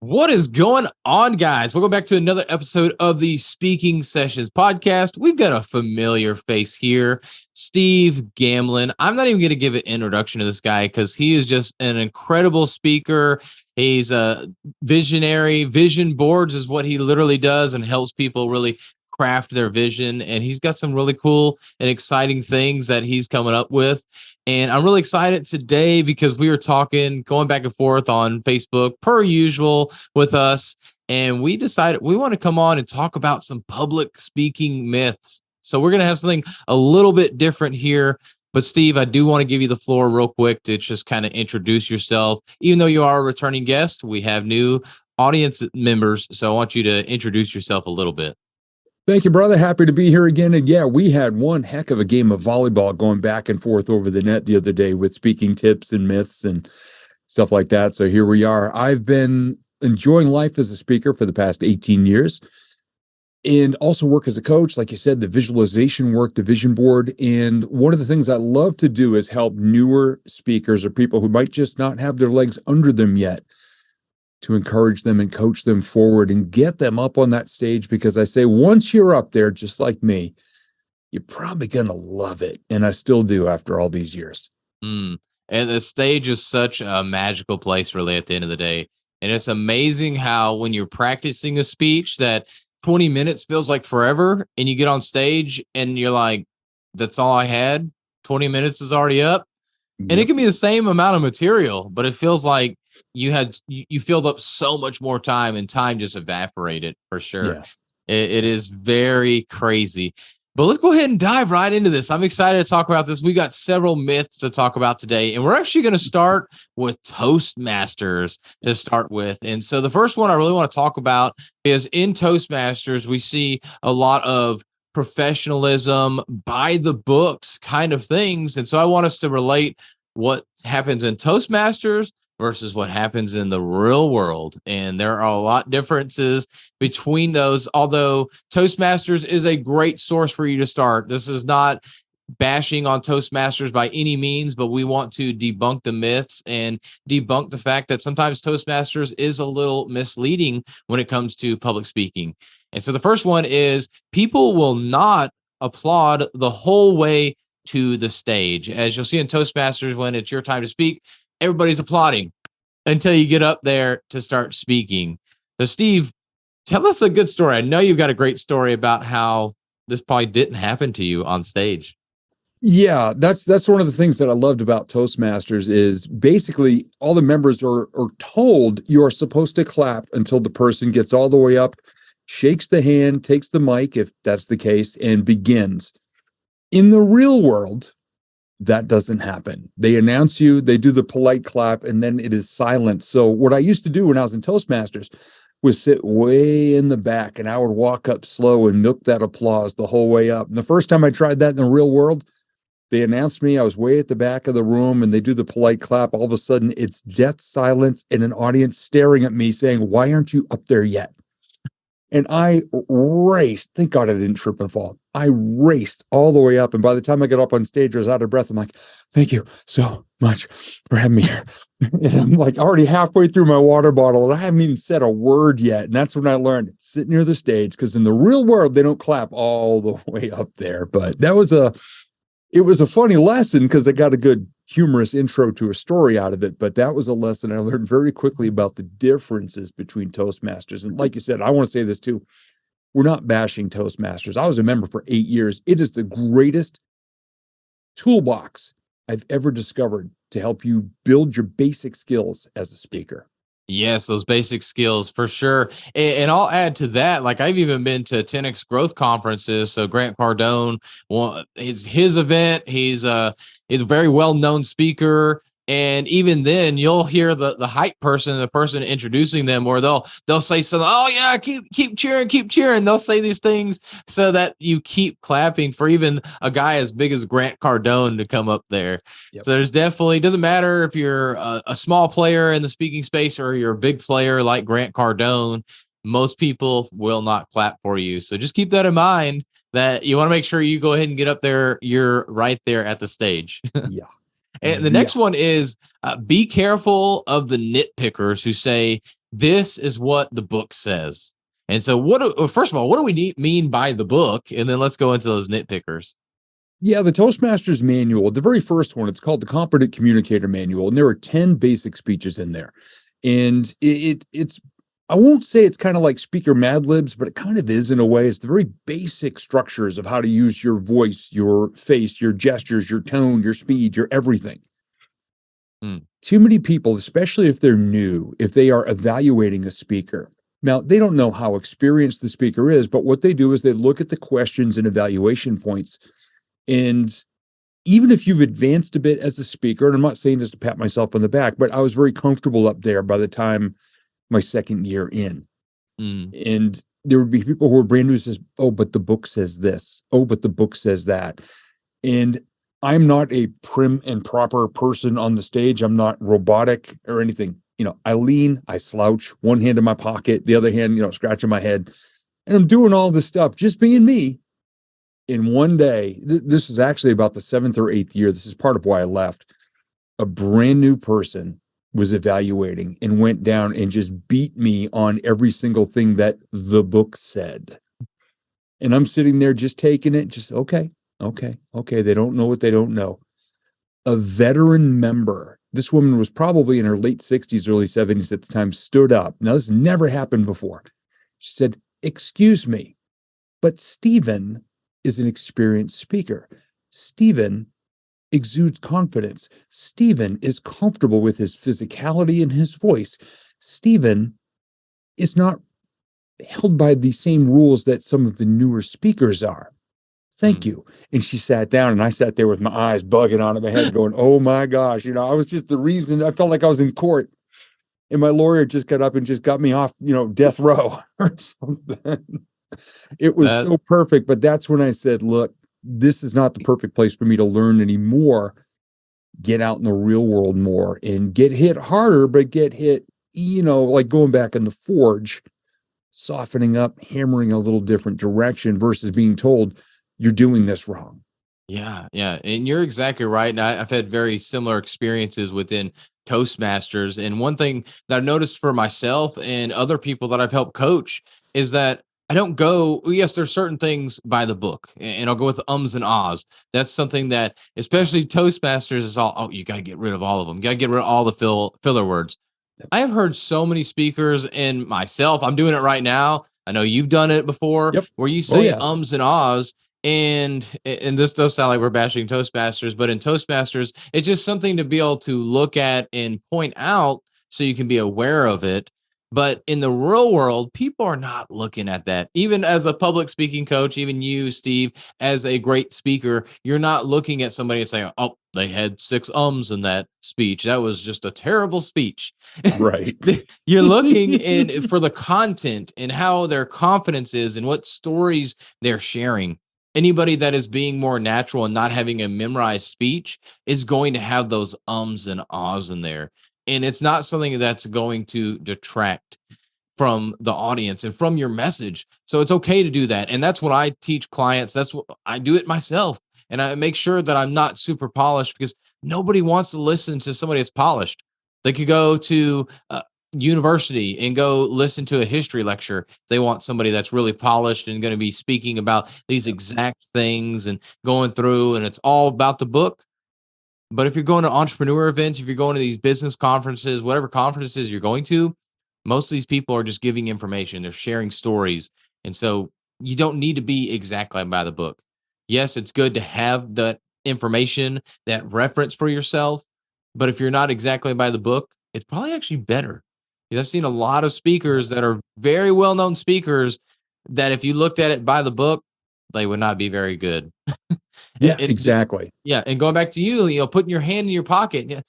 What is going on, guys? Welcome back to another episode of the Speaking Sessions podcast. We've got a familiar face here, Steve Gamlin. I'm not even going to give an introduction to this guy because he is just an incredible speaker. He's a visionary. Vision boards is what he literally does and helps people really craft their vision. And he's got some really cool and exciting things that he's coming up with. And I'm really excited today because we were talking, going back and forth on Facebook per usual with us. And we decided we want to come on and talk about some public speaking myths. So we're going to have something a little bit different here. But Steve, I do want to give you the floor real quick to just kind of introduce yourself. Even though you are a returning guest, we have new audience members. So I want you to introduce yourself a little bit. Thank you, brother. Happy to be here again. And yeah, we had one heck of a game of volleyball going back and forth over the net the other day with speaking tips and myths and stuff like that. So here we are. I've been enjoying life as a speaker for the past 18 years and also work as a coach. Like you said, the visualization work, the vision board. And one of the things I love to do is help newer speakers or people who might just not have their legs under them yet, to encourage them and coach them forward and get them up on that stage. Because I say, once you're up there, just like me, you're probably going to love it. And I still do after all these years. And the stage is such a magical place, really, at the end of the day. And it's amazing how when you're practicing a speech that 20 minutes feels like forever, and you get on stage and you're like, that's all I had. 20 minutes is already up. And it can be the same amount of material, but it feels like you filled up so much more time, and time just evaporated for sure. Yeah. It is very crazy. But let's go ahead and dive right into this. I'm excited to talk about this. We got several myths to talk about today, and we're actually going to start with Toastmasters to start with. And so the first one I really want to talk about is in Toastmasters, we see a lot of professionalism, by the books kind of things. And so I want us to relate what happens in Toastmasters versus what happens in the real world. And there are a lot of differences between those, although Toastmasters is a great source for you to start. This is not bashing on Toastmasters by any means, but we want to debunk the myths and debunk the fact that sometimes Toastmasters is a little misleading when it comes to public speaking. And so the first one is people will not applaud the whole way to the stage. As you'll see in Toastmasters, when it's your time to speak, everybody's applauding until you get up there to start speaking. So Steve, tell us a good story. I know you've got a great story about how this probably didn't happen to you on stage. Yeah, that's one of the things that I loved about Toastmasters is basically all the members are told you are supposed to clap until the person gets all the way up, shakes the hand, takes the mic, if that's the case, and begins. In the real world, that doesn't happen. They announce you, they do the polite clap, and then it is silent. So what I used to do when I was in Toastmasters was sit way in the back, and I would walk up slow and milk that applause the whole way up. And the first time I tried that in the real world, they announced me, I was way at the back of the room, and they do the polite clap. All of a sudden, it's death silence and an audience staring at me saying, why aren't you up there yet? And I raced. Thank God I didn't trip and fall. I raced all the way up. And by the time I got up on stage, I was out of breath. I'm like, thank you so much for having me here. And I'm like already halfway through my water bottle, and I haven't even said a word yet. And that's when I learned, sit near the stage, because in the real world, they don't clap all the way up there. But it was a funny lesson because I got a good humorous intro to a story out of it. But that was a lesson I learned very quickly about the differences between Toastmasters. And like you said, I want to say this too. We're not bashing Toastmasters. I was a member for 8 years. It is the greatest toolbox I've ever discovered to help you build your basic skills as a speaker. Yes, those basic skills for sure. And I'll add to that, like I've even been to 10X growth conferences. So Grant Cardone, his event, he's a very well-known speaker. And even then you'll hear the hype person, the person introducing them, or they'll say something, oh yeah, keep cheering. They'll say these things so that you keep clapping for even a guy as big as Grant Cardone to come up there. Yep. So there's definitely, doesn't matter if you're a small player in the speaking space or you're a big player like Grant Cardone, most people will not clap for you. So just keep that in mind, that you want to make sure you go ahead and get up there. You're right there at the stage. Yeah. And the next one is be careful of the nitpickers who say this is what the book says. And so first of all, what do we mean by the book? And then let's go into those nitpickers. Yeah, the Toastmasters manual, the very first one, it's called the Competent Communicator Manual, and there are 10 basic speeches in there. And it's I won't say it's kind of like speaker Mad Libs, but it kind of is in a way. It's the very basic structures of how to use your voice, your face, your gestures, your tone, your speed, your everything. Too many people, especially if they're new, if they are evaluating a speaker, now they don't know how experienced the speaker is, but what they do is they look at the questions and evaluation points. And even if you've advanced a bit as a speaker, and I'm not saying this to pat myself on the back, but I was very comfortable up there by the time my second year in. And there would be people who were brand new says, oh, but the book says this. Oh, but the book says that. And I'm not a prim and proper person on the stage. I'm not robotic or anything. I lean, I slouch, one hand in my pocket, the other hand, scratching my head. And I'm doing all this stuff, just being me. In one day, this is actually about the 7th or 8th year. This is part of why I left. A brand new person was evaluating and went down and just beat me on every single thing that the book said. And I'm sitting there just taking it, just okay. They don't know what they don't know. A veteran member, this woman was probably in her late 60s, early 70s at the time, stood up. Now, this never happened before. She said, excuse me, but Stephen is an experienced speaker. Stephen exudes confidence. Stephen is comfortable with his physicality and his voice. Stephen is not held by the same rules that some of the newer speakers are. Thank you. And she sat down, and I sat there with my eyes bugging out of my head going, oh my gosh, I was just the reason. I felt like I was in court, and my lawyer just got up and just got me off, death row or something. It was so perfect. But that's when I said, look, this is not the perfect place for me to learn anymore. Get out in the real world more and get hit harder, but get hit, like going back in the forge, softening up, hammering a little different direction versus being told you're doing this wrong. Yeah. And you're exactly right. And I've had very similar experiences within Toastmasters. And one thing that I've noticed for myself and other people that I've helped coach is that I don't go, yes, there's certain things by the book, and I'll go with ums and ahs. That's something that, especially Toastmasters, is all, oh, you got to get rid of all of them. You got to get rid of all the filler words. I have heard so many speakers, and myself, I'm doing it right now. I know you've done it before, where you say ums and ahs. And this does sound like we're bashing Toastmasters, but in Toastmasters, it's just something to be able to look at and point out so you can be aware of it. But in the real world, people are not looking at that. Even as a public speaking coach, even you, Steve, as a great speaker, you're not looking at somebody and saying, oh, they had 6 ums in that speech. That was just a terrible speech. Right. You're looking for the content and how their confidence is and what stories they're sharing. Anybody that is being more natural and not having a memorized speech is going to have those ums and ahs in there. And it's not something that's going to detract from the audience and from your message. So it's okay to do that. And that's what I teach clients. That's what I do it myself. And I make sure that I'm not super polished, because nobody wants to listen to somebody that's polished. They could go to university and go listen to a history lecture. They want somebody that's really polished and going to be speaking about these exact things and going through, and it's all about the book. But if you're going to entrepreneur events, if you're going to these business conferences, whatever conferences you're going to, most of these people are just giving information. They're sharing stories. And so you don't need to be exactly by the book. Yes, it's good to have that information, that reference for yourself. But if you're not exactly by the book, it's probably actually better. I've seen a lot of speakers that are very well-known speakers that if you looked at it by the book, they would not be very good. Yeah, exactly. Yeah. And going back to you, putting your hand in your pocket. Yeah,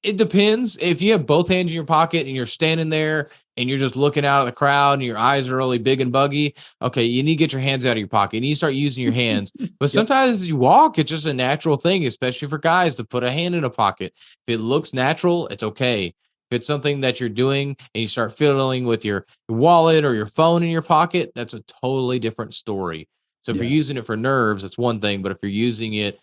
it depends. If you have both hands in your pocket and you're standing there and you're just looking out at the crowd and your eyes are really big and buggy, okay, you need to get your hands out of your pocket. You need to start using your hands. But sometimes as you walk, it's just a natural thing, especially for guys, to put a hand in a pocket. If it looks natural, it's okay. If it's something that you're doing and you start fiddling with your wallet or your phone in your pocket, that's a totally different story. So if you're using it for nerves, it's one thing. But if you're using it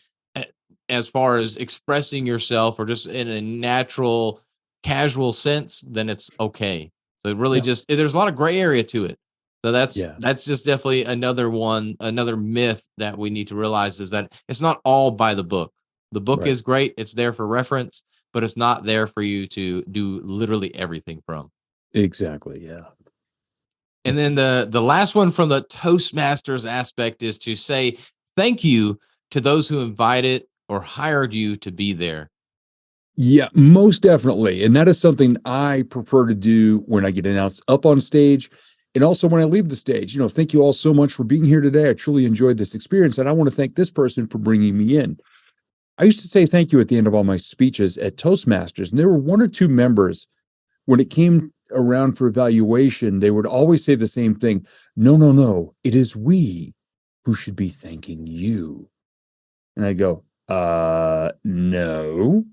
as far as expressing yourself or just in a natural, casual sense, then it's okay. So it really just there's a lot of gray area to it. So that's just definitely another myth that we need to realize is that it's not all by the book. The book is great. It's there for reference, but it's not there for you to do literally everything from. Exactly. Yeah. And then the last one from the Toastmasters aspect is to say thank you to those who invited or hired you to be there. Yeah, most definitely. And that is something I prefer to do when I get announced up on stage and also when I leave the stage. You know, thank you all so much for being here today. I truly enjoyed this experience. And I want to thank this person for bringing me in. I used to say thank you at the end of all my speeches at Toastmasters. And there were one or two members when it came around for evaluation, they would always say the same thing. No, no, no. It is we who should be thanking you. And I go, no.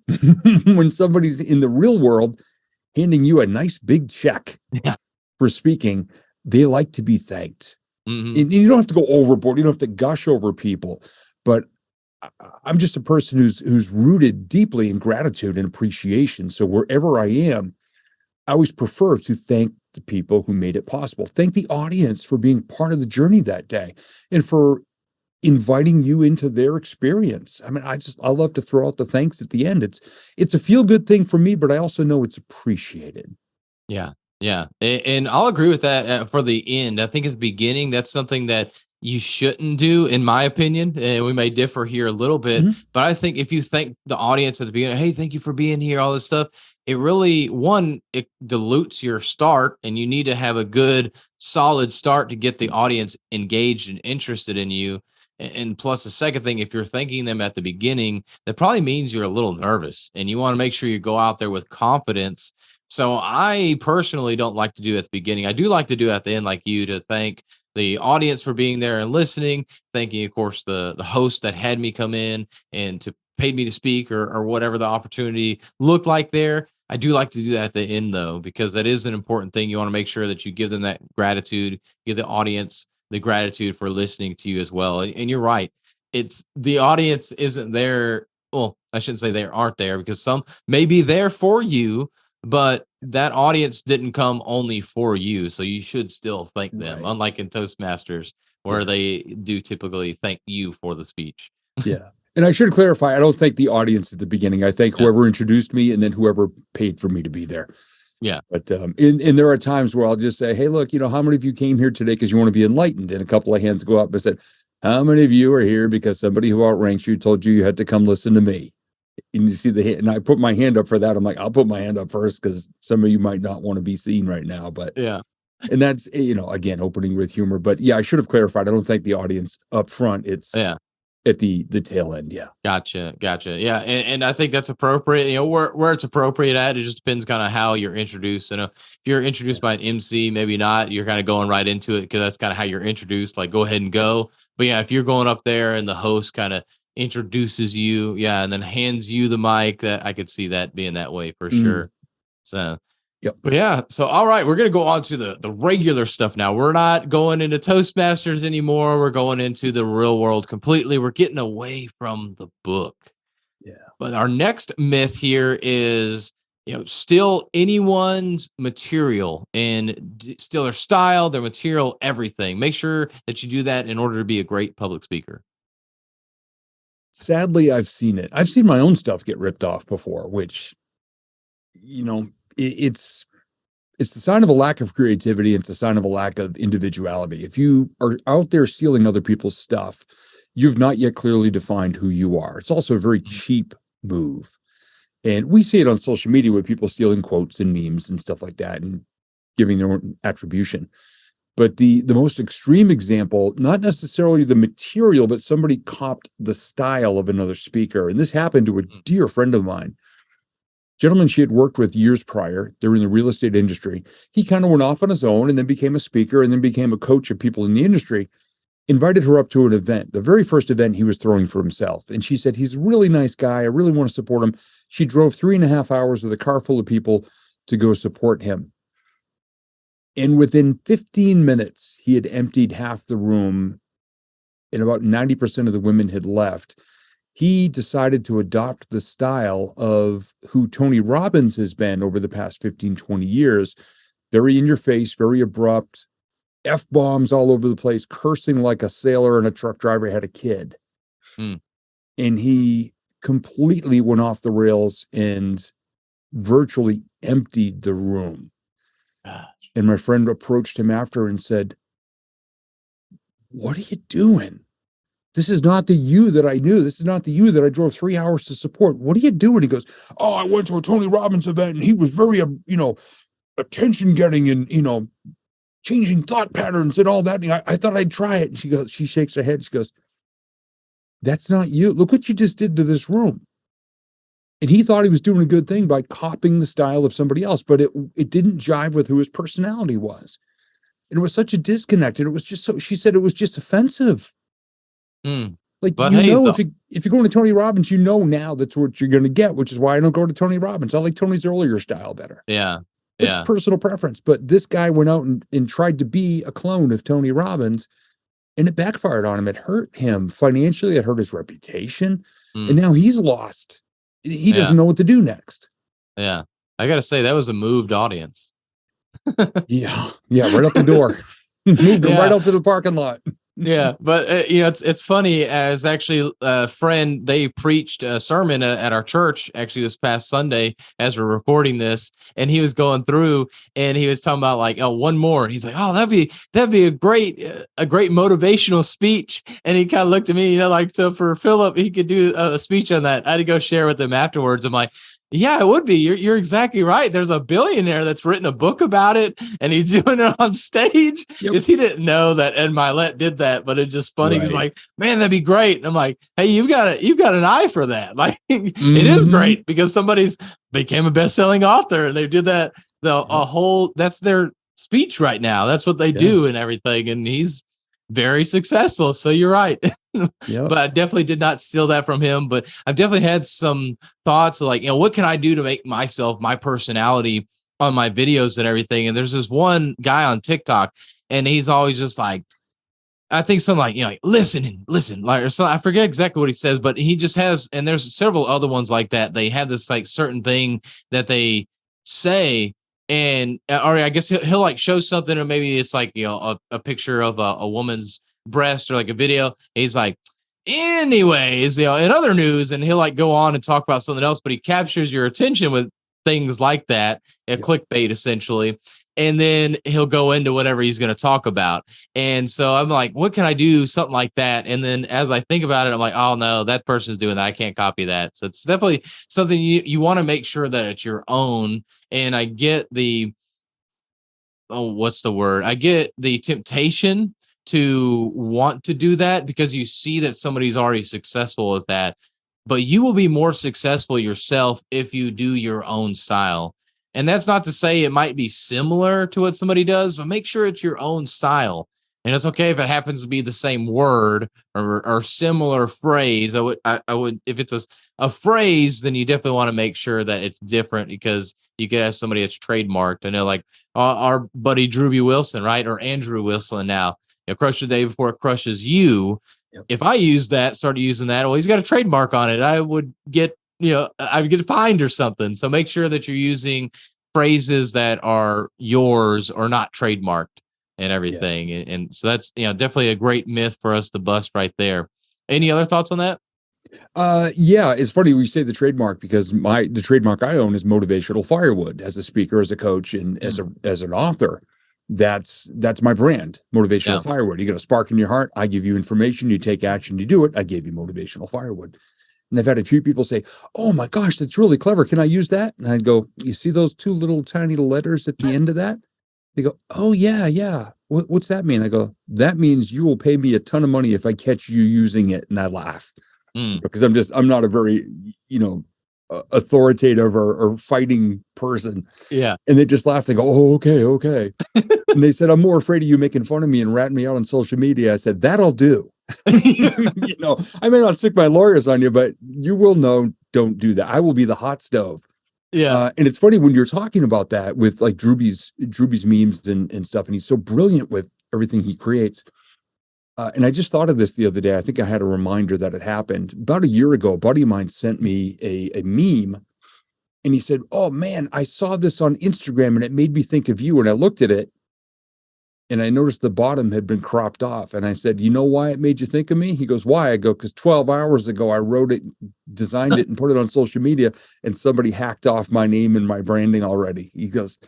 When somebody's in the real world handing you a nice big check for speaking, they like to be thanked. And you don't have to go overboard. You don't have to gush over people. But I'm just a person who's rooted deeply in gratitude and appreciation. So wherever I am, I always prefer to thank the people who made it possible. Thank the audience for being part of the journey that day and for inviting you into their experience. I mean, I love to throw out the thanks at the end. It's a feel-good thing for me, but I also know it's appreciated. Yeah. Yeah. And I'll agree with that for the end. I think at the beginning, that's something that you shouldn't do, in my opinion. And we may differ here a little bit, but I think if you thank the audience at the beginning, hey, thank you for being here, all this stuff, it really, it dilutes your start, and you need to have a good, solid start to get the audience engaged and interested in you. And plus, the second thing, if you're thanking them at the beginning, that probably means you're a little nervous and you want to make sure you go out there with confidence. So I personally don't like to do at the beginning. I do like to do at the end, like you, to thank the audience for being there and listening, thanking, of course, the host that had me come in and to paid me to speak or whatever the opportunity looked like there. I do like to do that at the end, though, because that is an important thing. You want to make sure that you give them that gratitude, give the audience the gratitude for listening to you as well. And you're right. It's the audience isn't there. Well, I shouldn't say they aren't there, because some may be there for you, but that audience didn't come only for you. So you should still thank them, unlike in Toastmasters, where they do typically thank you for the speech. Yeah. And I should clarify, I don't thank the audience at the beginning. I thank whoever introduced me and then whoever paid for me to be there. Yeah. But and there are times where I'll just say, hey, look, how many of you came here today because you want to be enlightened? And a couple of hands go up and said, how many of you are here because somebody who outranks you told you had to come listen to me? And you see the hand, and I put my hand up for that. I'm like, I'll put my hand up first because some of you might not want to be seen right now. But and that's, again, opening with humor. But yeah, I should have clarified. I don't thank the audience up front. It's at the tail end. Yeah. Gotcha. Yeah. And I think that's appropriate. Where it's appropriate at, it just depends kind of how you're introduced. If you're introduced by an MC, maybe not, you're kind of going right into it because that's kind of how you're introduced. Like, go ahead and go. But yeah, if you're going up there and the host kind of introduces you, and then hands you the mic, that I could see that being that way for sure. So but yeah, so all right, we're gonna go on to the regular stuff now. We're not going into Toastmasters anymore. We're going into the real world completely. We're getting away from the book. Yeah. But our next myth here is, steal anyone's material and steal their style, their material, everything. Make sure that you do that in order to be a great public speaker. Sadly, I've seen it. I've seen my own stuff get ripped off before, which, it's the sign of a lack of creativity. It's a sign of a lack of individuality. If you are out there stealing other people's stuff, you've not yet clearly defined who you are. It's also a very cheap move. And we see it on social media with people stealing quotes and memes and stuff like that and giving their own attribution. But the most extreme example, not necessarily the material, but somebody copied the style of another speaker. And this happened to a dear friend of mine. Gentleman she had worked with years prior. They were in the real estate industry. He kind of went off on his own and then became a speaker and then became a coach of people in the industry. Invited her up to an event, the very first event he was throwing for himself. And she said, he's a really nice guy. I really want to support him. She drove 3.5 hours with a car full of people to go support him. And within 15 minutes, he had emptied half the room and about 90% of the women had left. He decided to adopt the style of who Tony Robbins has been over the past 15, 20 years, very in your face, very abrupt, F-bombs all over the place, cursing like a sailor and a truck driver had a kid. Mm. And he completely went off the rails and virtually emptied the room. Gosh. And my friend approached him after and said, "What are you doing? This is not the you that I knew. This is not the you that I drove 3 hours to support. What are you doing?" He goes, "Oh, I went to a Tony Robbins event and he was very, attention getting and, changing thought patterns and all that. And I thought I'd try it." And she shakes her head. She goes, "That's not you. Look what you just did to this room." And he thought he was doing a good thing by copying the style of somebody else, but it didn't jive with who his personality was. And it was such a disconnect. And it was just she said it was just offensive. Mm. Like, But hey, if you're going to Tony Robbins, now that's what you're going to get, which is why I don't go to Tony Robbins. I like Tony's earlier style better. yeah. It's personal preference. But this guy went out and tried to be a clone of Tony Robbins, and it backfired on him. It hurt him financially. It hurt his reputation. And now he's lost. He doesn't know what to do next. Yeah. I got to say, that was a moved audience. Yeah. Right out the door. Moved him right out to the parking lot. Yeah, but it's funny, as actually a friend, they preached a sermon at our church actually this past Sunday as we're recording this, and he was going through and he was talking about like, oh, one more, and he's like, oh, that'd be a great motivational speech. And he kind of looked at me, like, so for Philip, he could do a speech on that. I had to go share with him afterwards. I'm like, yeah, it would be. You're exactly right. There's a billionaire that's written a book about it, and he's doing it on stage. Because he didn't know that Ed Milet did that, but it's just funny. Right. He's like, man, that'd be great. And I'm like, hey, you've got an eye for that. Like, it is great because somebody's became a best-selling author, and they did that a whole. That's their speech right now. That's what they do and everything. And he's very successful. So you're right. But I definitely did not steal that from him. But I've definitely had some thoughts of like, what can I do to make myself, my personality on my videos and everything? And there's this one guy on TikTok, and he's always just like, I think something like, listen, like, or so I forget exactly what he says, but he just has, and there's several other ones like that. They have this like certain thing that they say, and or I guess he'll like show something, or maybe it's like, a picture of a woman's breast or like a video. He's like, anyways, in other news, and he'll like go on and talk about something else, but he captures your attention with things like that, clickbait essentially. And then he'll go into whatever he's going to talk about. And so I'm like, what can I do? Something like that. And then as I think about it, I'm like, oh no, that person's doing that. I can't copy that. So it's definitely something you want to make sure that it's your own. And I get what's the word? I get the temptation to want to do that because you see that somebody's already successful with that, but you will be more successful yourself if you do your own style. And that's not to say it might be similar to what somebody does, but make sure it's your own style. And it's okay if it happens to be the same word or similar phrase. I would, if it's a phrase, then you definitely want to make sure that it's different, because you could have somebody that's trademarked. I know, like our buddy Drew B. Wilson, right? Or Andrew Wilson now. Crush the day before it crushes you. Yep. If I started using that, well, he's got a trademark on it. I would get, I would get fined or something. So make sure that you're using phrases that are yours or not trademarked and everything. Yeah. And so that's, definitely a great myth for us to bust right there. Any other thoughts on that? It's funny we say the trademark, because the trademark I own is motivational firewood. As a speaker, as a coach, and as an author. That's my brand, motivational firewood. You got a spark in your heart, I give you information, you take action, you do it, I gave you motivational firewood. And I've had a few people say, oh my gosh, that's really clever, can I use that? And I'd go, you see those two little tiny letters at the end of that? They go, oh yeah. What's that mean? I go, that means you will pay me a ton of money if I catch you using it. And I laugh because I'm not a very, authoritative or fighting person. Yeah. And they just laugh. They go, oh, okay. And they said, I'm more afraid of you making fun of me and ratting me out on social media. I said, that'll do. I may not stick my lawyers on you, but you will know, don't do that. I will be the hot stove. Yeah. And it's funny when you're talking about that with like Drewby's memes and stuff, and he's so brilliant with everything he creates. And I just thought of this the other day. I think I had a reminder that it happened about a year ago. A buddy of mine sent me a meme And he said, "Oh man, I saw this on Instagram and it made me think of you." And I looked at it and I noticed the bottom had been cropped off. And I said, "You know why it made you think of me?" He goes, "Why?" I go, "Because 12 hours ago, I wrote it, designed it, and put it on social media, and somebody hacked off my name and my branding already." He goes,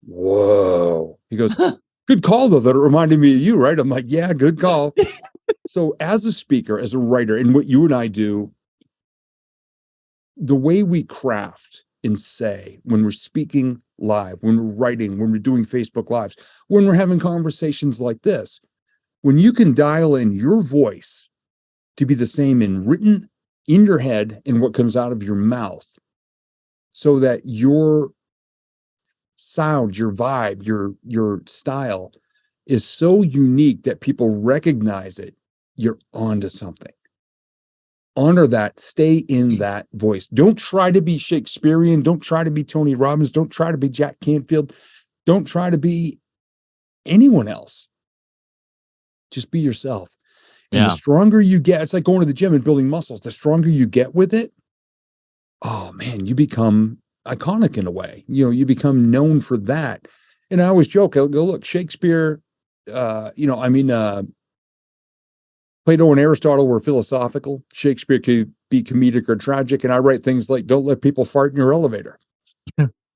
"Whoa." He goes, "Good call, though, that it reminded me of you, right?" I'm like, "Yeah, good call." So as a speaker, as a writer, and what you and I do, the way we craft and say when we're speaking live, when we're writing, when we're doing Facebook Lives, when we're having conversations like this, when you can dial in your voice to be the same in written, in your head, and what comes out of your mouth, so that your sound, your vibe, your style is so unique that people recognize it, you're onto something. Honor that, stay in that voice. Don't try to be Shakespearean. Don't try to be Tony Robbins. Don't try to be Jack Canfield. Don't try to be anyone else. Just be yourself. And the stronger you get, it's like going to the gym and building muscles. The stronger you get with it, oh man, you become iconic in a way. You become known for that. And I always joke, I'll go, look, Shakespeare, Plato and Aristotle were philosophical. Shakespeare could be comedic or tragic. And I write things like, don't let people fart in your elevator.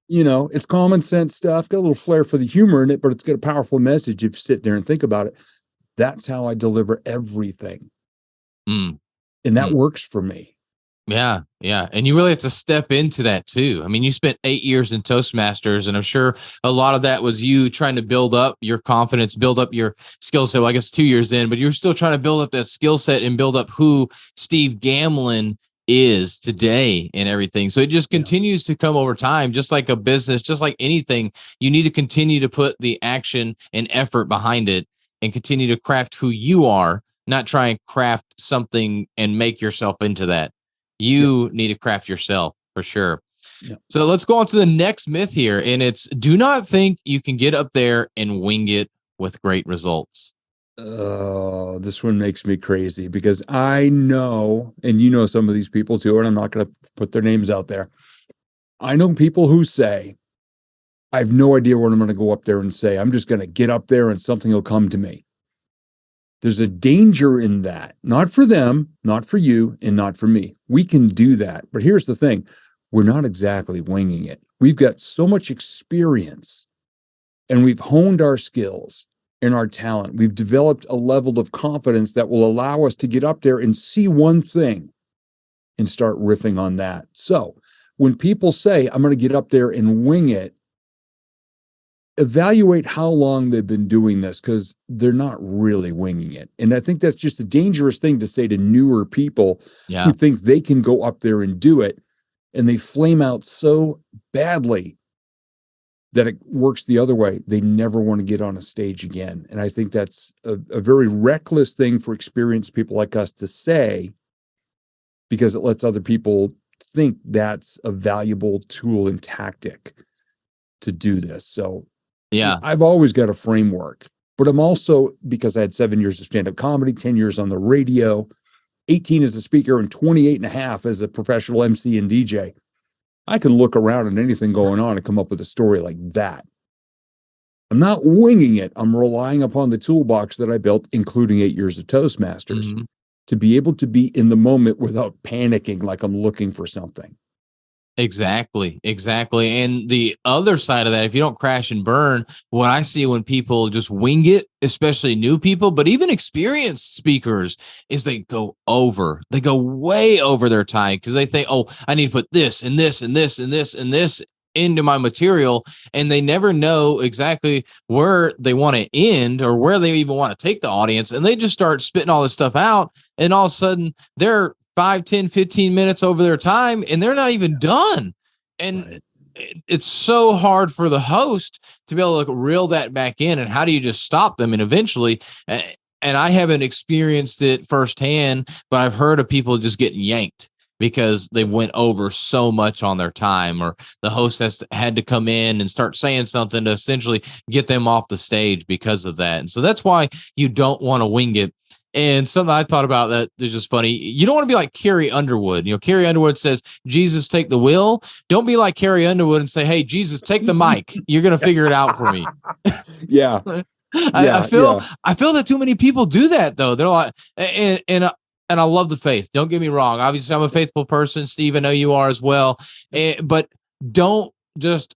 It's common sense stuff, got a little flair for the humor in it, but it's got a powerful message if you sit there and think about it. That's how I deliver everything. And that works for me. Yeah. Yeah. And you really have to step into that too. I mean, you spent 8 years in Toastmasters, and I'm sure a lot of that was you trying to build up your confidence, build up your skill set. Well, I guess 2 years in, but you're still trying to build up that skill set and build up who Steve Gamlin is today and everything. So it just continues to come over time, just like a business, just like anything. You need to continue to put the action and effort behind it and continue to craft who you are, not try and craft something and make yourself into that. You need to craft yourself for sure. So let's go on to the next myth here. And it's, do not think you can get up there and wing it with great results. Oh, this one makes me crazy because I know, and you know some of these people too, and I'm not going to put their names out there. I know people who say, I have no idea what I'm going to go up there and say. I'm just going to get up there and something will come to me. There's a danger in that, not for them, not for you, and not for me. We can do that. But here's the thing. We're not exactly winging it. We've got so much experience and we've honed our skills and our talent. We've developed a level of confidence that will allow us to get up there and see one thing and start riffing on that. So when people say, I'm going to get up there and wing it, evaluate how long they've been doing this, because they're not really winging it. And I think that's just a dangerous thing to say to newer people who think they can go up there and do it. And they flame out so badly that it works the other way. They never want to get on a stage again. And I think that's a very reckless thing for experienced people like us to say, because it lets other people think that's a valuable tool and tactic to do this. So I've always got a framework, but I'm also, because I had 7 years of stand-up comedy, 10 years on the radio, 18 as a speaker, and 28 and a half as a professional MC and DJ. I can look around at anything going on and come up with a story like that. I'm not winging it. I'm relying upon the toolbox that I built, including 8 years of Toastmasters, to be able to be in the moment without panicking like I'm looking for something. Exactly. And the other side of that, if you don't crash and burn, what I see when people just wing it, especially new people, but even experienced speakers, is they go way over their time because they think, oh, I need to put this and this and this and this and this into my material. And they never know exactly where they want to end or where they even want to take the audience. And they just start spitting all this stuff out. And all of a sudden they're 5, 10, 15 minutes over their time and they're not even done. And it's so hard for the host to be able to reel that back in. And how do you just stop them? And eventually, and I haven't experienced it firsthand, but I've heard of people just getting yanked because they went over so much on their time, or the host had to come in and start saying something to essentially get them off the stage because of that. And so that's why you don't want to wing it. And something I thought about that is just funny. You don't want to be like Carrie Underwood. Carrie Underwood says, Jesus, take the wheel. Don't be like Carrie Underwood and say, hey, Jesus, take the mic. You're going to figure it out for me. Yeah. I feel that too many people do that though. They're like, and I love the faith. Don't get me wrong. Obviously, I'm a faithful person. Steve, I know you are as well. But don't just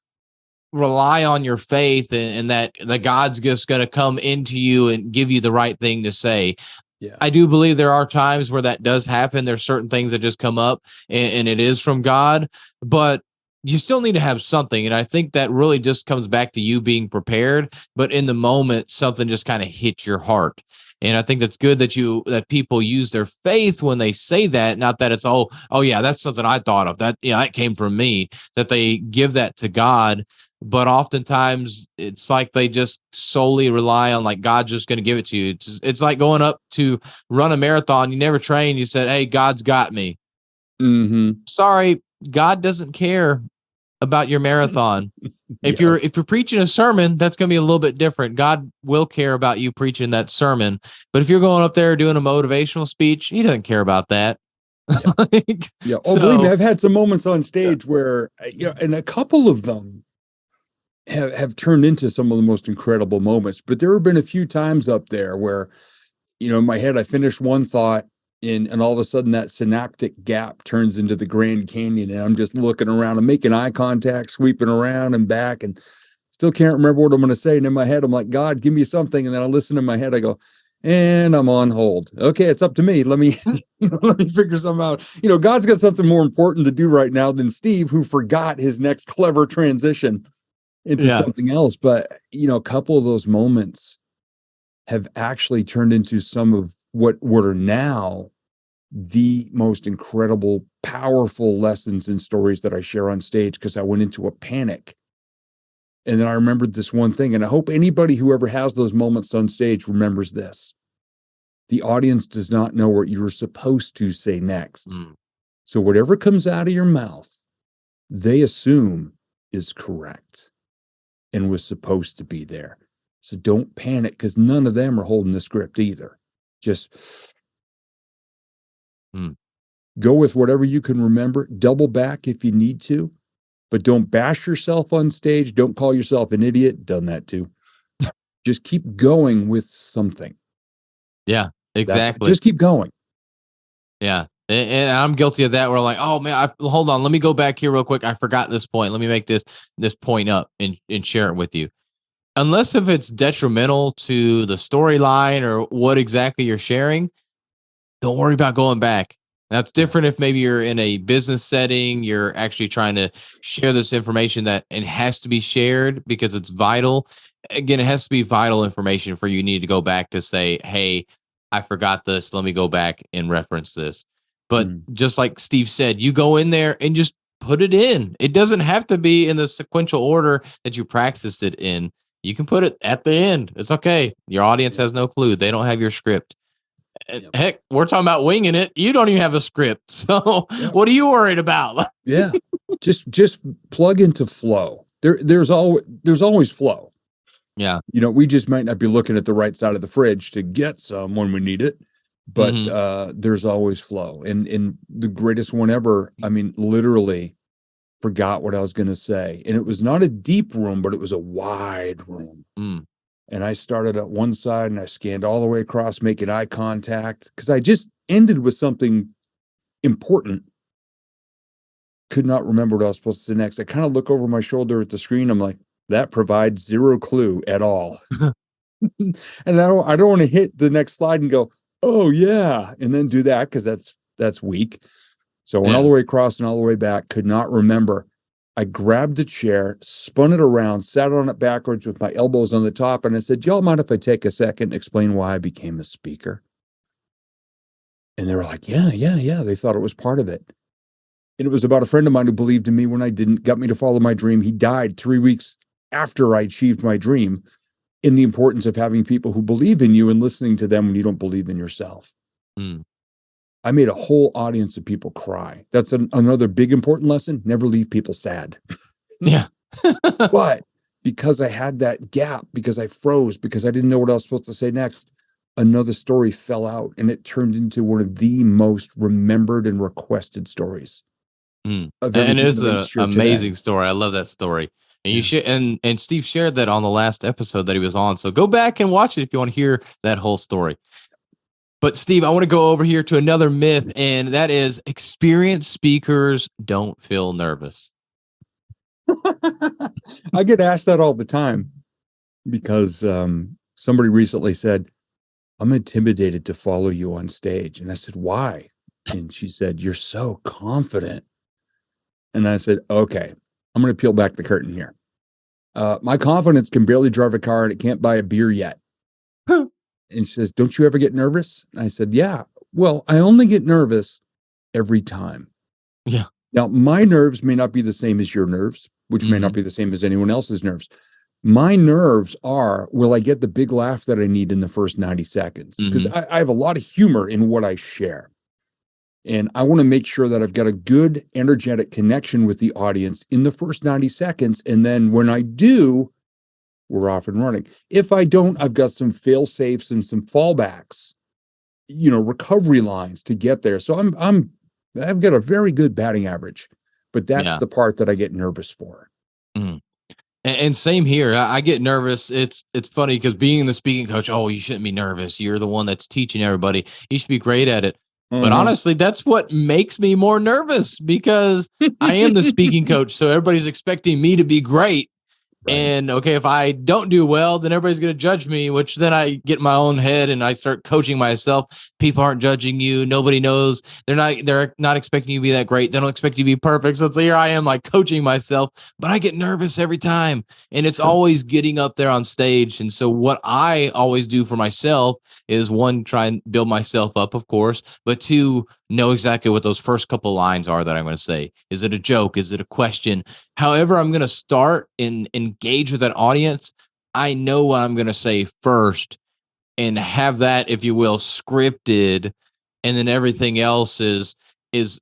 rely on your faith and that the God's just going to come into you and give you the right thing to say. Yeah. I do believe there are times where that does happen. There's certain things that just come up and it is from God, but you still need to have something. And I think that really just comes back to you being prepared, but in the moment, something just kind of hits your heart. And I think that's good that people use their faith when they say that, not that it's, oh yeah, that's something I thought of, that, that came from me, that they give that to God. But oftentimes it's like they just solely rely on like God's just going to give it to you. It's like going up to run a marathon. You never train. You said, hey, God's got me. Mm-hmm. Sorry, God doesn't care about your marathon. If you're preaching a sermon, that's going to be a little bit different. God will care about you preaching that sermon. But if you're going up there doing a motivational speech, he doesn't care about that. Yeah. Oh, believe me, I've had some moments on stage where, and a couple of them have turned into some of the most incredible moments. But there have been a few times up there where, in my head, I finished one thought and all of a sudden that synaptic gap turns into the Grand Canyon. And I'm just looking around, I'm making eye contact, sweeping around and back, and still can't remember what I'm going to say. And in my head, I'm like, God, give me something. And then I listen in my head, I go, and I'm on hold. Okay, it's up to me. Let me, let me figure something out. God's got something more important to do right now than Steve, who forgot his next clever transition into something else. But, a couple of those moments have actually turned into some of what are now the most incredible, powerful lessons and stories that I share on stage, because I went into a panic. And then I remembered this one thing. And I hope anybody who ever has those moments on stage remembers this. The audience does not know what you're supposed to say next. So whatever comes out of your mouth, they assume is correct and was supposed to be there. So don't panic, because none of them are holding the script either. Just go with whatever you can remember. Double back if you need to, but don't bash yourself on stage. Don't call yourself an idiot. Done that too. Just keep going with something. Yeah, exactly. Just keep going. Yeah. And I'm guilty of that. Where I'm like, oh man, hold on. Let me go back here real quick. I forgot this point. Let me make this point up and share it with you. Unless if it's detrimental to the storyline or what exactly you're sharing, don't worry about going back. That's different if maybe you're in a business setting, you're actually trying to share this information that it has to be shared because it's vital. Again, it has to be vital information for you need to go back to say, hey, I forgot this. Let me go back and reference this. But just like Steve said, you go in there and just put it in. It doesn't have to be in the sequential order that you practiced it in. You can put it at the end. It's okay. Your audience has no clue. They don't have your script. Heck, we're talking about winging it. You don't even have a script. So what are you worried about? Just plug into flow. There's always flow. Yeah. We just might not be looking at the right side of the fridge to get some when we need it, but there's always flow. And the greatest one ever, I mean, literally forgot what I was going to say. And it was not a deep room, but it was a wide room. And I started at one side and I scanned all the way across, making eye contact, because I just ended with something important. Could not remember what I was supposed to say next. I kind of look over my shoulder at the screen. I'm like, that provides zero clue at all. And I don't want to hit the next slide and go, oh yeah, and then do that, because that's weak. So I went all the way across and all the way back, could not remember. I grabbed a chair, spun it around, sat on it backwards with my elbows on the top, and I said, y'all mind if I take a second and explain why I became a speaker? And they were like, yeah. They thought it was part of it. And it was about a friend of mine who believed in me when I didn't, got me to follow my dream. He died 3 weeks after I achieved my dream, in the importance of having people who believe in you and listening to them when you don't believe in yourself. I made a whole audience of people cry. That's another big important lesson. Never leave people sad. Yeah. But because I had that gap, because I froze, because I didn't know what I was supposed to say next, another story fell out and it turned into one of the most remembered and requested stories of And it everything is that we an share today. amazing story. I love that story. And you Yeah. should, and Steve shared that on the last episode that he was on. So go back and watch it if you want to hear that whole story. But Steve, I want to go over here to another myth, and that is experienced speakers don't feel nervous. I get asked that all the time because somebody recently said, I'm intimidated to follow you on stage. And I said, why? And she said, you're so confident. And I said, okay, I'm going to peel back the curtain here. My confidence can barely drive a car and it can't buy a beer yet. And she says, don't you ever get nervous? And I said, yeah. Well, I only get nervous every time. Yeah. Now, my nerves may not be the same as your nerves, which may not be the same as anyone else's nerves. My nerves are, will I get the big laugh that I need in the first 90 seconds? Because I have a lot of humor in what I share. And I want to make sure that I've got a good, energetic connection with the audience in the first 90 seconds. And then when I do, we're off and running. If I don't, I've got some fail safes and some fallbacks, recovery lines to get there. So I've got a very good batting average, but that's the part that I get nervous for. And same here. I get nervous. It's funny because being the speaking coach, oh, you shouldn't be nervous. You're the one that's teaching everybody. You should be great at it. But honestly, that's what makes me more nervous because I am the speaking coach. So everybody's expecting me to be great. Right. And okay, if I don't do well, then everybody's going to judge me, which then I get in my own head and I start coaching myself. People aren't judging you. Nobody knows. They're not expecting you to be that great. They don't expect you to be perfect. So here I am like coaching myself, but I get nervous every time. And it's always getting up there on stage. And so what I always do for myself is one, try and build myself up, of course, but two, know exactly what those first couple lines are that I'm going to say. Is it a joke? Is it a question? However, I'm going to start and engage with that audience. I know what I'm going to say first and have that, if you will, scripted. And then everything else is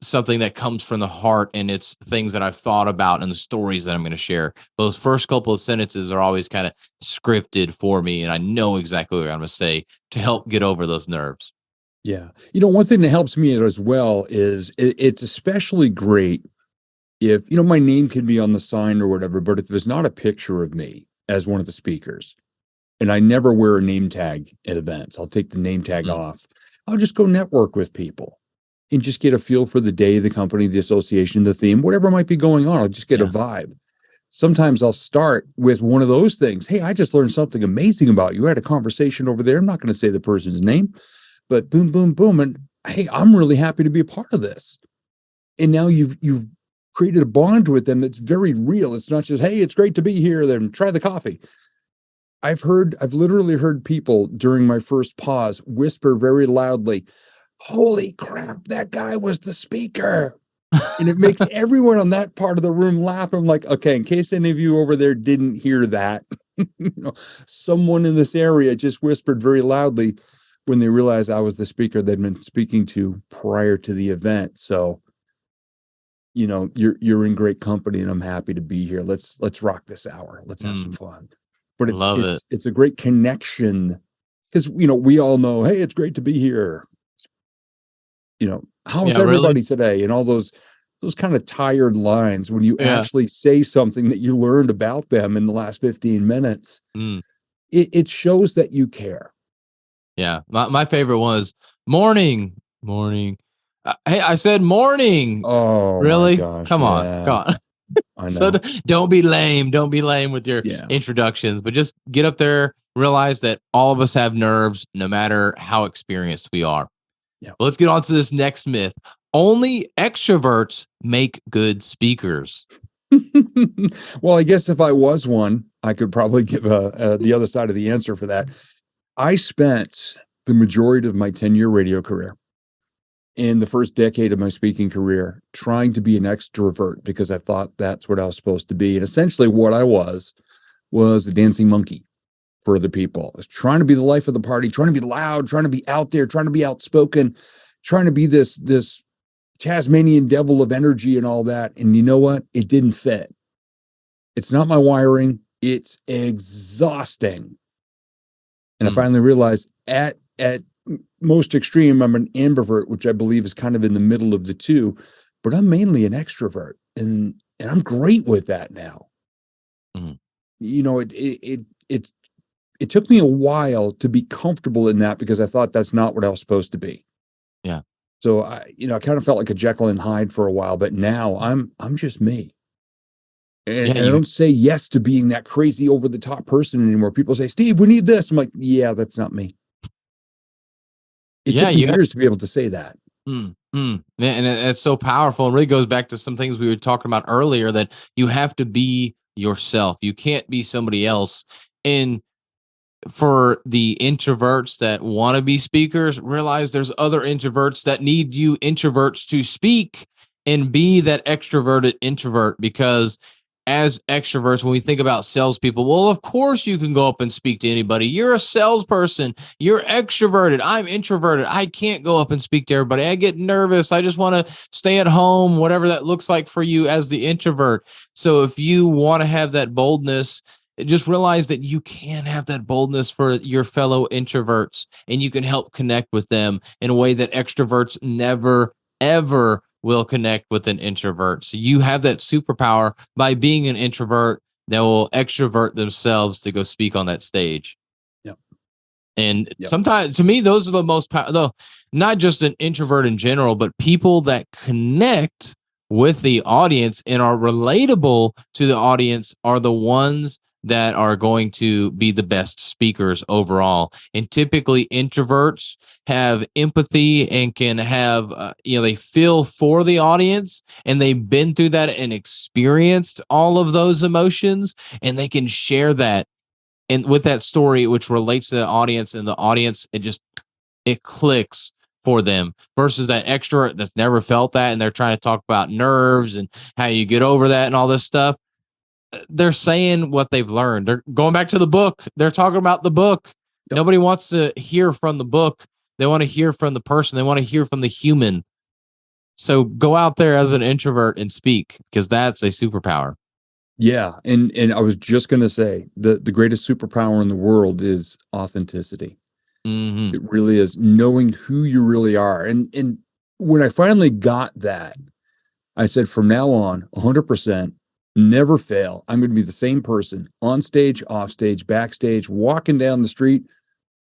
something that comes from the heart. And it's things that I've thought about and the stories that I'm going to share. Those first couple of sentences are always kind of scripted for me. And I know exactly what I'm going to say to help get over those nerves. Yeah. One thing that helps me as well is it's especially great if, my name can be on the sign or whatever, but if there's not a picture of me as one of the speakers, and I never wear a name tag at events, I'll take the name tag off. I'll just go network with people and just get a feel for the day, the company, the association, the theme, whatever might be going on. I'll just get a vibe. Sometimes I'll start with one of those things. Hey, I just learned something amazing about you. I had a conversation over there. I'm not going to say the person's name, but boom, boom, boom. And hey, I'm really happy to be a part of this. And now you've created a bond with them that's very real. It's not just, hey, it's great to be here. Then try the coffee. I've literally heard people during my first pause whisper very loudly, holy crap, that guy was the speaker. And it makes everyone on that part of the room laugh. I'm like, okay, in case any of you over there didn't hear that, someone in this area just whispered very loudly when they realized I was the speaker they'd been speaking to prior to the event. So, you're in great company and I'm happy to be here. Let's rock this hour. Let's have some fun. But it's a great connection because, we all know, hey, it's great to be here. How's everybody today? And all those kind of tired lines when you actually say something that you learned about them in the last 15 minutes, it shows that you care. Yeah. My favorite was morning. Hey, I said morning. Oh, really? My gosh. Come on. I know. So don't be lame. Don't be lame with your introductions, but just get up there, realize that all of us have nerves, no matter how experienced we are. Yeah. Well, let's get on to this next myth. Only extroverts make good speakers. Well, I guess if I was one, I could probably give the other side of the answer for that. I spent the majority of my 10-year radio career in the first decade of my speaking career trying to be an extrovert because I thought that's what I was supposed to be. And essentially what I was a dancing monkey for other people. I was trying to be the life of the party, trying to be loud, trying to be out there, trying to be outspoken, trying to be this Tasmanian devil of energy and all that. And you know what? It didn't fit. It's not my wiring. It's exhausting. And I finally realized at at most extreme, I'm an ambivert, which I believe is kind of in the middle of the two, but I'm mainly an extrovert, and I'm great with that now. Mhm. You know, it took me a while to be comfortable in that because I thought that's not what I was supposed to be. Yeah. So I kind of felt like a Jekyll and Hyde for a while, but now I'm just me. And Yeah. I don't say yes to being that crazy over the top person anymore. People say, Steve, we need this. I'm like, yeah, that's not me. It Yeah. took me years to be able to say that. Yeah, and it's so powerful. It really goes back to some things we were talking about earlier, that you have to be yourself. You can't be somebody else. And for the introverts that want to be speakers, realize there's other introverts that need you introverts to speak and be that extroverted introvert. Because as extroverts, when we think about salespeople, well, of course you can go up and speak to anybody. You're a salesperson. You're extroverted. I'm introverted. I can't go up and speak to everybody. I get nervous. I just want to stay at home, whatever that looks like for you as the introvert. So if you want to have that boldness, just realize that you can have that boldness for your fellow introverts, and you can help connect with them in a way that extroverts never, ever will connect with an introvert. So you have that superpower by being an introvert that will extrovert themselves to go speak on that stage. Yep. And Yep. sometimes, to me, those are the most though, not just an introvert in general, but people that connect with the audience and are relatable to the audience are the ones that are going to be the best speakers overall. And typically introverts have empathy and can have, they feel for the audience, and they've been through that and experienced all of those emotions, and they can share that and with that story, which relates to the audience, and the audience, it clicks for them, versus that extrovert that's never felt that, and they're trying to talk about nerves and how you get over that and all this stuff. They're saying what they've learned. They're going back to the book. They're talking about the book. Yep. Nobody wants to hear from the book. They want to hear from the person. They want to hear from the human. So go out there as an introvert and speak, because that's a superpower. Yeah. And I was just going to say the greatest superpower in the world is authenticity. Mm-hmm. It really is, knowing who you really are. And when I finally got that, I said, from now on, 100%, never fail. I'm going to be the same person on stage, off stage, backstage, walking down the street,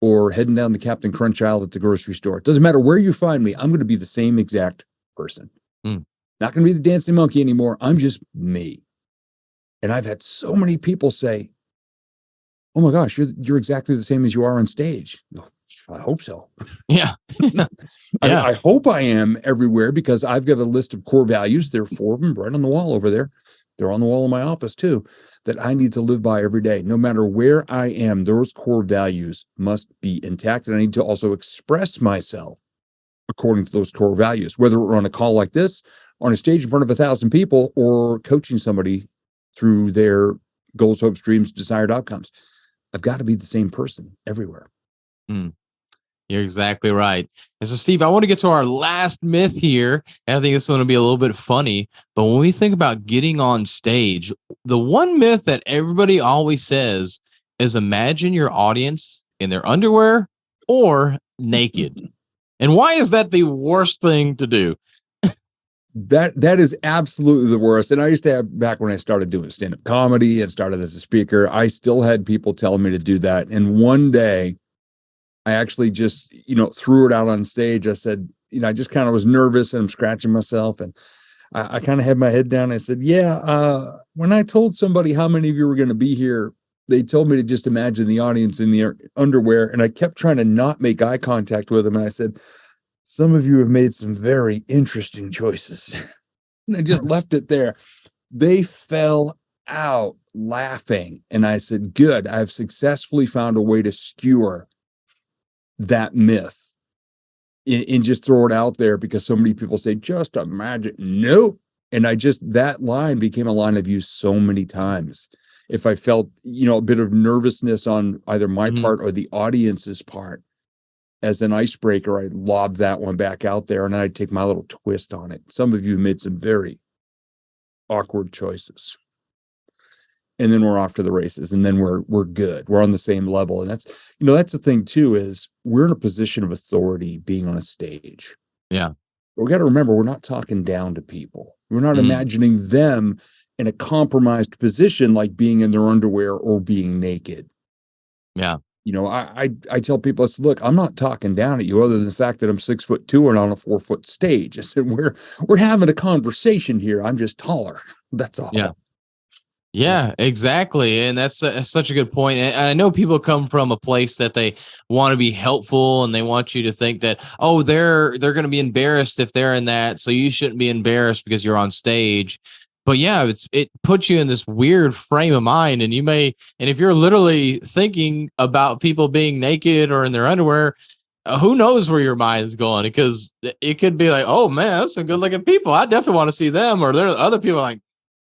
or heading down the Captain Crunch aisle at the grocery store. It doesn't matter where you find me. I'm going to be the same exact person. Not going to be the dancing monkey anymore. I'm just me. And I've had so many people say, oh my gosh, you're exactly the same as you are on stage. I hope so. Yeah. Yeah. I hope I am everywhere, because I've got a list of core values. There are 4 of them right on the wall over there. They're on the wall in my office too, that I need to live by every day. No matter where I am, those core values must be intact. And I need to also express myself according to those core values, whether we're on a call like this, on a stage in front of 1,000 people, or coaching somebody through their goals, hopes, dreams, desired outcomes. I've got to be the same person everywhere. You're exactly right. And so, Steve, I want to get to our last myth here. And I think this is going to be a little bit funny. But when we think about getting on stage, the one myth that everybody always says is, imagine your audience in their underwear or naked. And why is that the worst thing to do? That is absolutely the worst. And I used to have, back when I started doing stand-up comedy and started as a speaker, I still had people telling me to do that. And one day I actually just, threw it out on stage. I said, I just kind of was nervous, and I'm scratching myself. And I kind of had my head down. I said, when I told somebody how many of you were going to be here, they told me to just imagine the audience in the underwear. And I kept trying to not make eye contact with them. And I said, some of you have made some very interesting choices. And I just left it there. They fell out laughing. And I said, good, I've successfully found a way to skewer that myth and just throw it out there, because so many people say, just imagine. Nope. And that line became a line I've used so many times. If I felt, a bit of nervousness on either my part or the audience's part, as an icebreaker, I lobbed that one back out there, and I'd take my little twist on it. Some of you made some very awkward choices. and then we're off to the races, and then we're good. We're on the same level. And that's the thing too, is we're in a position of authority being on a stage. Yeah. But we got to remember, we're not talking down to people. We're not Mm. imagining them in a compromised position, like being in their underwear or being naked. Yeah. I tell people, I said, look, I'm not talking down at you other than the fact that I'm 6'2" and on a 4-foot stage. I said, we're having a conversation here. I'm just taller. That's all. Yeah. Yeah, exactly. And that's such a good point. And I know people come from a place that they want to be helpful and they want you to think that, oh, they're going to be embarrassed if they're in that. So you shouldn't be embarrassed because you're on stage. But yeah, it puts you in this weird frame of mind. And if you're literally thinking about people being naked or in their underwear, who knows where your mind is going? Because it could be like, oh man, that's some good looking people. I definitely want to see them. Or there are other people like,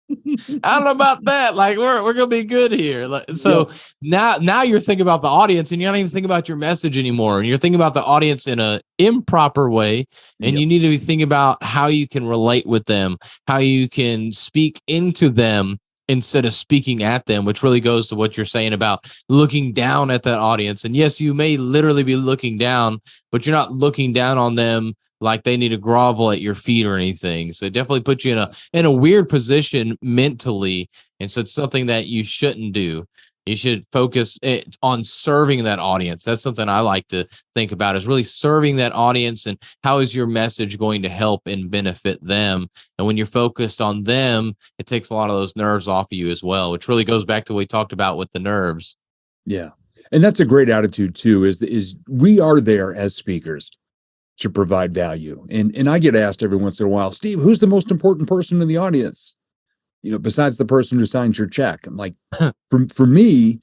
I don't know about that. Like we're gonna be good here. So now you're thinking about the audience, and you're not even thinking about your message anymore. And you're thinking about the audience in a improper way. And you need to be thinking about how you can relate with them, how you can speak into them instead of speaking at them, which really goes to what you're saying about looking down at that audience. And yes, you may literally be looking down, but you're not looking down on them like they need to grovel at your feet or anything. So it definitely puts you in a weird position mentally. And so it's something that you shouldn't do. You should focus on serving that audience. That's something I like to think about, is really serving that audience and how is your message going to help and benefit them. And when you're focused on them, it takes a lot of those nerves off of you as well, which really goes back to what we talked about with the nerves. Yeah. And that's a great attitude too, is we are there as speakers to provide value. And I get asked every once in a while, Steve, who's the most important person in the audience? Besides the person who signs your check. I'm like, for me,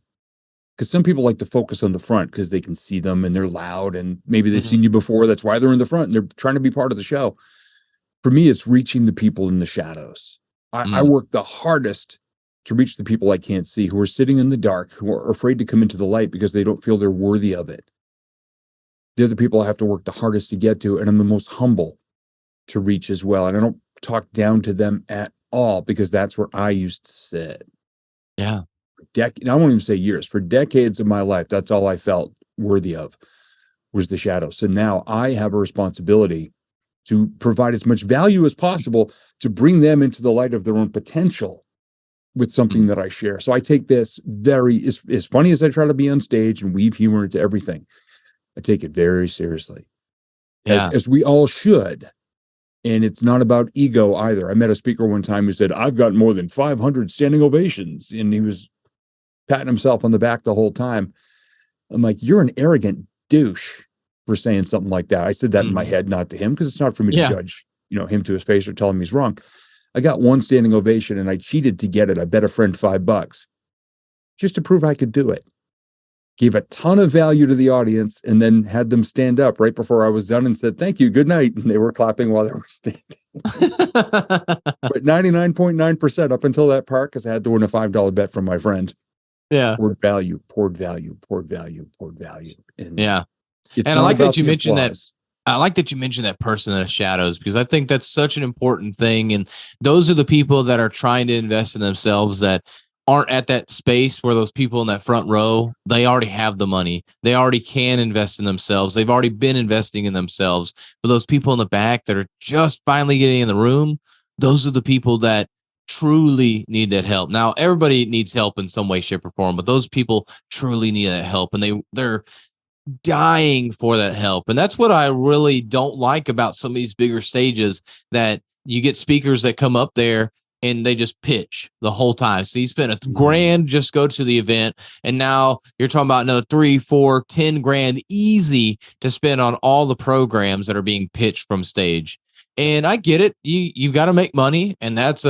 because some people like to focus on the front because they can see them and they're loud and maybe they've seen you before. That's why they're in the front and they're trying to be part of the show. For me, it's reaching the people in the shadows. I work the hardest to reach the people I can't see, who are sitting in the dark, who are afraid to come into the light because they don't feel they're worthy of it. They're the people I have to work the hardest to get to, and I'm the most humble to reach as well. And I don't talk down to them at all, because that's where I used to sit. Yeah. I won't even say years. For decades of my life, that's all I felt worthy of, was the shadow. So now I have a responsibility to provide as much value as possible to bring them into the light of their own potential with something that I share. So I take this as funny as I try to be on stage and weave humor into everything, I take it very seriously, as we all should. And it's not about ego either. I met a speaker one time who said, I've got more than 500 standing ovations. And he was patting himself on the back the whole time. I'm like, you're an arrogant douche for saying something like that. I said that in my head, not to him, because it's not for me to judge, him to his face or tell him he's wrong. I got one standing ovation and I cheated to get it. I bet a friend $5 just to prove I could do it. Gave a ton of value to the audience and then had them stand up right before I was done and said, thank you, good night. And they were clapping while they were standing. But 99.9% up until that part, because I had to win a $5 bet from my friend. Yeah. Poured value. And and I like that you mentioned that. I like that you mentioned that person in the shadows, because I think that's such an important thing. And those are the people that are trying to invest in themselves, that aren't at that space where those people in that front row, they already have the money. They already can invest in themselves. They've already been investing in themselves. But those people in the back that are just finally getting in the room, those are the people that truly need that help. Now, everybody needs help in some way, shape, or form, but those people truly need that help, and they're dying for that help. And that's what I really don't like about some of these bigger stages, that you get speakers that come up there and they just pitch the whole time. So you spend $1,000 just go to the event, and now you're talking about another 3, 4, 10 grand easy to spend on all the programs that are being pitched from stage. And I get it. You've got to make money, and that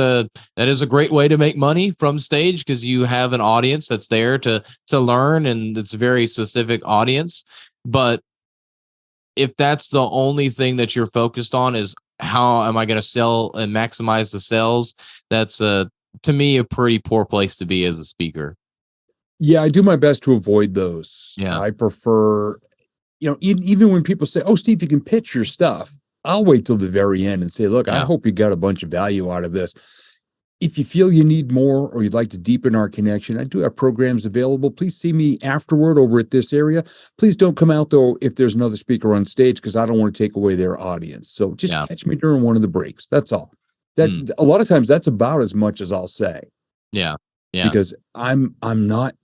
is a great way to make money from stage, because you have an audience that's there to learn, and it's a very specific audience. But if that's the only thing that you're focused on, is how am I going to sell and maximize the sales, that's to me a pretty poor place to be as a speaker. Yeah, I do my best to avoid those. Yeah. I prefer, even when people say, oh, Steve, you can pitch your stuff, I'll wait till the very end and say, look, I hope you got a bunch of value out of this. If you feel you need more or you'd like to deepen our connection, I do have programs available. Please see me afterward over at this area. Please don't come out, though, if there's another speaker on stage, because I don't want to take away their audience. So just Yeah. catch me during one of the breaks. That's all. That a lot of times that's about as much as I'll say. Yeah. Yeah. Because I'm not,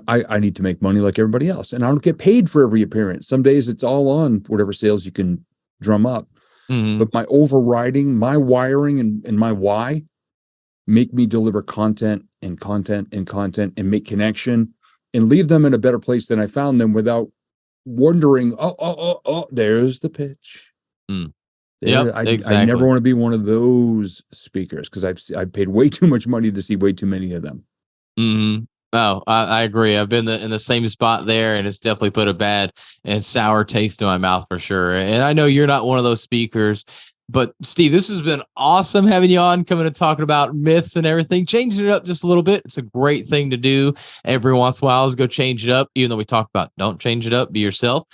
I need to make money like everybody else, and I don't get paid for every appearance. Some days it's all on whatever sales you can drum up. But my overriding, my wiring and my why make me deliver content and make connection and leave them in a better place than I found them, without wondering, there's the pitch. Exactly. I never want to be one of those speakers, because I've paid way too much money to see way too many of them. Oh, I agree. I've been in the same spot there, and it's definitely put a bad and sour taste in my mouth for sure. And I know you're not one of those speakers, but Steve, this has been awesome having you on, coming and talking about myths and everything, changing it up just a little bit. It's a great thing to do every once in a while, is go change it up, even though we talk about don't change it up, be yourself.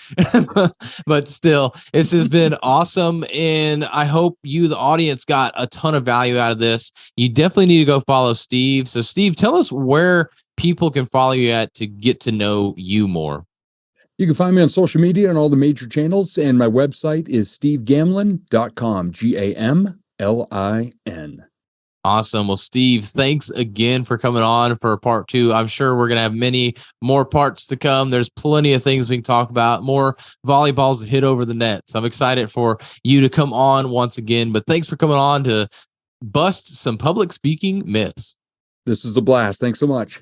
But still, this has been awesome. And I hope you, the audience, got a ton of value out of this. You definitely need to go follow Steve. So Steve, tell us where people can follow you at to get to know you more. You can find me on social media and all the major channels, and my website is stevegamlin.com, GAMLIN. Awesome. Well, Steve, thanks again for coming on for part 2. I'm sure we're going to have many more parts to come. There's plenty of things we can talk about, more volleyballs to hit over the net. So I'm excited for you to come on once again, but thanks for coming on to bust some public speaking myths. This was a blast. Thanks so much.